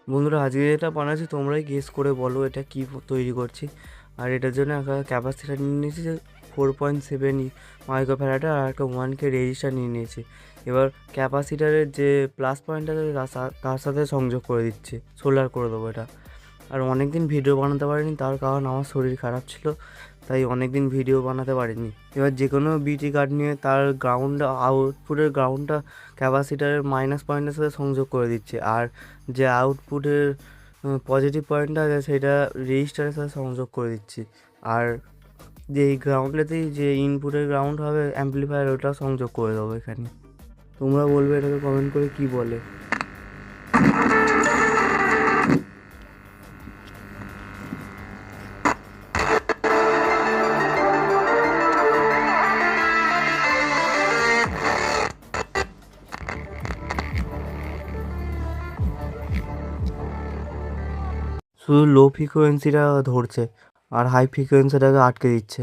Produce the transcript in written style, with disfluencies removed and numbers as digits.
বন্ধুরা, আজকে যেটা বানাচ্ছি তোমরাই গেস করে বলো এটা কি তৈরি করছি। আর এটার জন্য একটা ক্যাপাসিটার নিয়ে নিয়েছি যে 4.7 মাইক্রোফ্যারাডের, আর একটা 1K রেজিস্টার নিয়ে নিয়েছি। এবার ক্যাপাসিটারের যে প্লাস পয়েন্ট আছে তার সাথে সংযোগ করে দিচ্ছি, সোলার করে দেবো এটা। আর অনেক দিন ভিডিও বানাতে পারিনি, তার কারণ আমার শরীর খারাপ ছিল, তাই অনেক দিন ভিডিও বানাতে পারিনি। এবার যে কোনো বিটি কার্ড নিয়ে তার গ্রাউন্ড আউটপুটের গ্রাউন্ডটা ক্যাপাসিটারের মাইনাস পয়েন্টের সাথে সংযোগ করে দিচ্ছে, আর যে আউটপুটের পজিটিভ পয়েন্টটা আছে সেটা রেজিস্টারের সাথে সংযোগ করে দিচ্ছি। আর যে এই গ্রাউন্ডেতেই যে ইনপুটের গ্রাউন্ড হবে অ্যাম্পলিফায়ার, ওটাও সংযোগ করে দেবো এখানে। তোমরা বলবে এটাকে কমেন্ট করে কি বলে। শুধু লো ফ্রিকোয়েন্সিটা ধরছে আর হাই ফ্রিকোয়েন্সিটাকে আটকে দিচ্ছে।